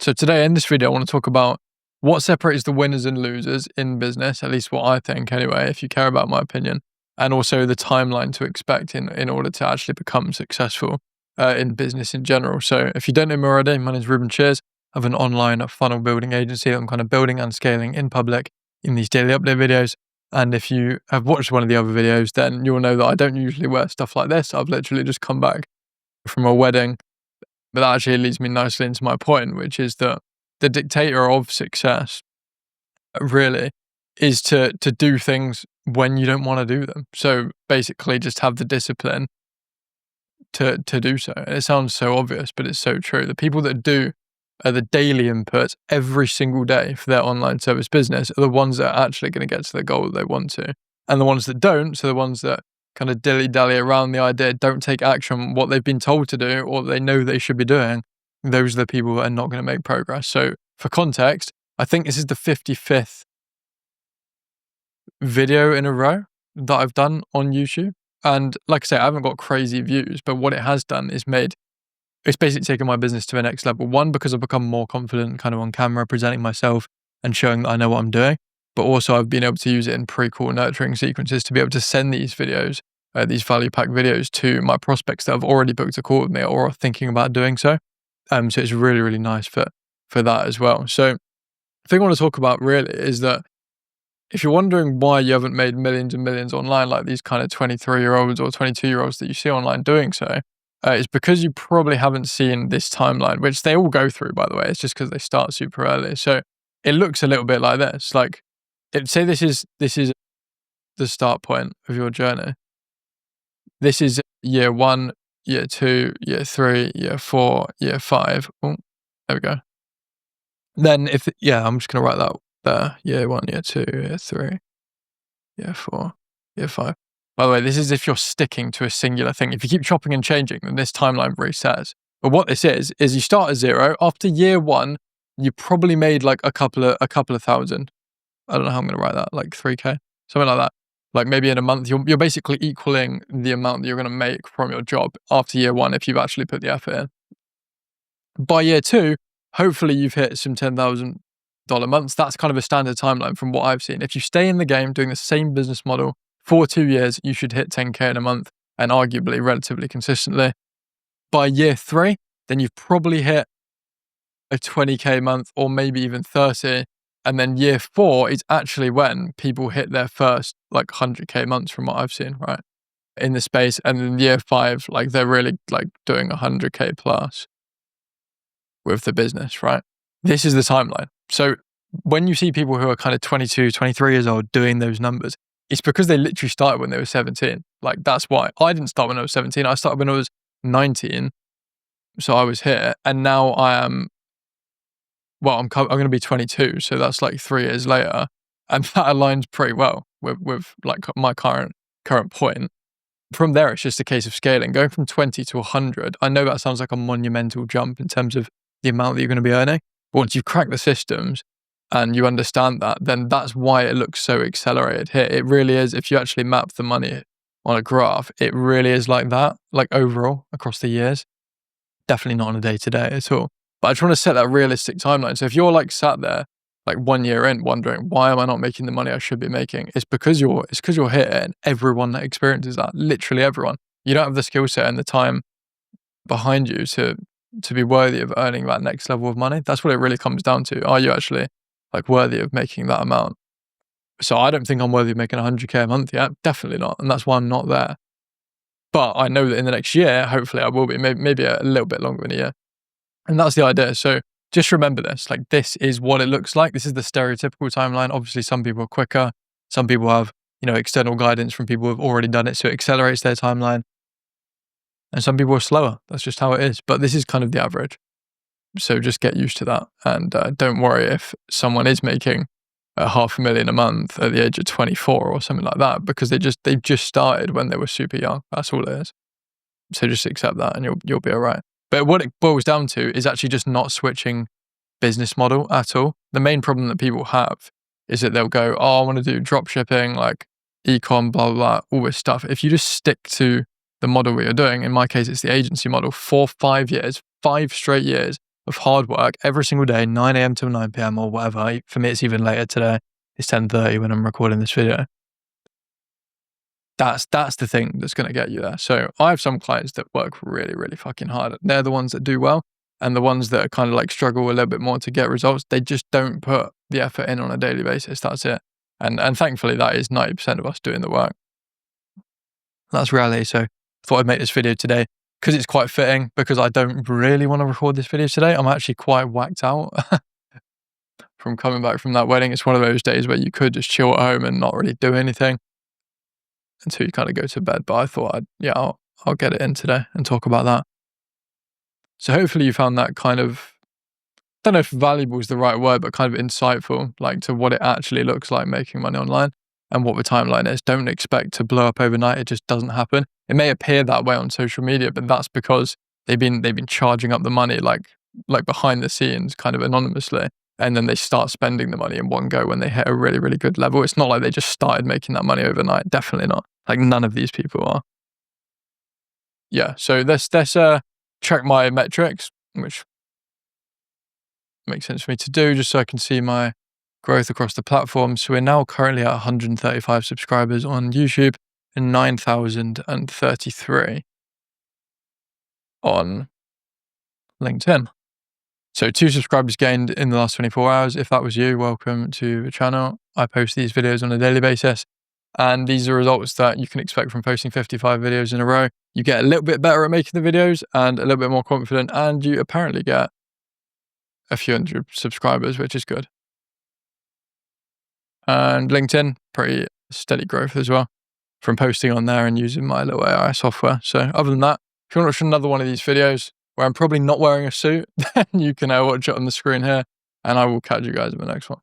So today in this video, I want to talk about what separates the winners and losers in business, at least what I think anyway, if you care about my opinion, and also the timeline to expect in order to actually become successful in business in general. So if you don't know me already, my name is Reuben Shears. I have an online funnel building agency that I'm kind of building and scaling in public in these daily update videos. And if you have watched one of the other videos, then you'll know that I don't usually wear stuff like this. I've literally just come back from a wedding. But that actually leads me nicely into my point, which is that the dictator of success really is to do things when you don't want to do them. So basically just have the discipline to do so. And it sounds so obvious, but it's so true. The people that do the daily inputs every single day for their online service business are the ones that are actually going to get to the goal that they want to. And the ones that don't, so the ones that kind of dilly-dally around the idea, don't take action on what they've been told to do or they know they should be doing, those are the people that are not going to make progress. So for context, I think this is the 55th video in a row that I've done on YouTube. And like I say, I haven't got crazy views, but what it has done is it's basically taken my business to the next level. One, because I've become more confident kind of on camera, presenting myself and showing that I know what I'm doing. But also I've been able to use it in pre-call nurturing sequences to be able to send these videos, these value-packed videos to my prospects that have already booked a call with me or are thinking about doing so. So it's really, really nice for that as well. So the thing I want to talk about really is that if you're wondering why you haven't made millions and millions online like these kind of 23-year-olds or 22-year-olds that you see online doing so, it's because you probably haven't seen this timeline, which they all go through, by the way. It's just because they start super early. So it looks a little bit like this. Like, say this is the start point of your journey. This is year 1, year 2, year 3, year 4, year 5. Oh, there we go. Then I'm just going to write that there. Year 1, year 2, year 3, year 4, year 5. By the way, this is if you're sticking to a singular thing. If you keep chopping and changing, then this timeline resets. But what this is you start at 0. After year 1, you probably made like a couple of thousand. I don't know how I'm going to write that, like 3K, something like that. Like maybe in a month, you're basically equaling the amount that you're going to make from your job after year 1 if you've actually put the effort in. By year 2, hopefully you've hit some $10,000 months. That's kind of a standard timeline from what I've seen. If you stay in the game doing the same business model for 2 years, you should hit 10K in a month and arguably relatively consistently. By year 3, then you've probably hit a 20K month or maybe even 30. And then year 4 is actually when people hit their first like 100K months from what I've seen, right, in the space. And then year 5, like they're really like doing 100K plus with the business, right? This is the timeline. So when you see people who are kind of 22, 23 years old doing those numbers, it's because they literally started when they were 17. Like that's why. I didn't start when I was 17. I started when I was 19. So I was here. And now I am, well, I'm going to be 22. So that's like 3 years later. And that aligns pretty well with like my current point. From there, it's just a case of scaling. Going from 20 to 100. I know that sounds like a monumental jump in terms of the amount that you're going to be earning. But once you've cracked the systems and you understand that, then that's why it looks so accelerated here. It really is. If you actually map the money on a graph, it really is like that, like overall across the years. Definitely not on a day-to-day at all. But I just want to set that realistic timeline. So if you're like sat there like 1 year in wondering, why am I not making the money I should be making? It's because you're here, and everyone that experiences that, literally everyone. You don't have the skill set and the time behind you to be worthy of earning that next level of money. That's what it really comes down to. Are you actually like worthy of making that amount? So I don't think I'm worthy of making 100K a month yet. Definitely not. And that's why I'm not there. But I know that in the next year, hopefully I will be, maybe a little bit longer than a year. And that's the idea. So just remember this, like this is what it looks like. This is the stereotypical timeline. Obviously some people are quicker. Some people have, external guidance from people who have already done it. So it accelerates their timeline. And some people are slower. That's just how it is. But this is kind of the average. So just get used to that. And don't worry if someone is making $500,000 a month at the age of 24 or something like that, because they've just started when they were super young. That's all it is. So just accept that and you'll be all right. But what it boils down to is actually just not switching business model at all. The main problem that people have is that they'll go, oh, I want to do drop shipping, like e-com, blah, blah, blah, all this stuff. If you just stick to the model we are doing, in my case, it's the agency model, for 5 years, 5 straight years, of hard work every single day, 9 a.m. till 9 p.m. or whatever. For me, it's even later today. It's 10:30 when I'm recording this video. That's the thing that's going to get you there. So I have some clients that work really, really fucking hard. They're the ones that do well, and the ones that are kind of like struggle a little bit more to get results, they just don't put the effort in on a daily basis. That's it. And thankfully that is 90% of us doing the work. That's reality. So I thought I'd make this video today because it's quite fitting, because I don't really want to record this video today. I'm actually quite whacked out from coming back from that wedding. It's one of those days where you could just chill at home and not really do anything until you kind of go to bed. But I thought I'll get it in today and talk about that. So hopefully you found that kind of, I don't know if valuable is the right word, but kind of insightful, like to what it actually looks like making money online and what the timeline is. Don't expect to blow up overnight. It just doesn't happen. It may appear that way on social media, but that's because they've been charging up the money like behind the scenes, kind of anonymously. And then they start spending the money in one go when they hit a really, really good level. It's not like they just started making that money overnight. Definitely not. Like none of these people are. Yeah. So let's check my metrics, which makes sense for me to do, just so I can see my growth across the platform. So we're now currently at 135 subscribers on YouTube and 9,033 on LinkedIn. So 2 subscribers gained in the last 24 hours. If that was you, welcome to the channel. I post these videos on a daily basis, and these are results that you can expect from posting 55 videos in a row. You get a little bit better at making the videos and a little bit more confident, and you apparently get a few hundred subscribers, which is good. And LinkedIn, pretty steady growth as well from posting on there and using my little AI software. So other than that, if you want to watch another one of these videos where I'm probably not wearing a suit, then you can watch it on the screen here, and I will catch you guys in the next one.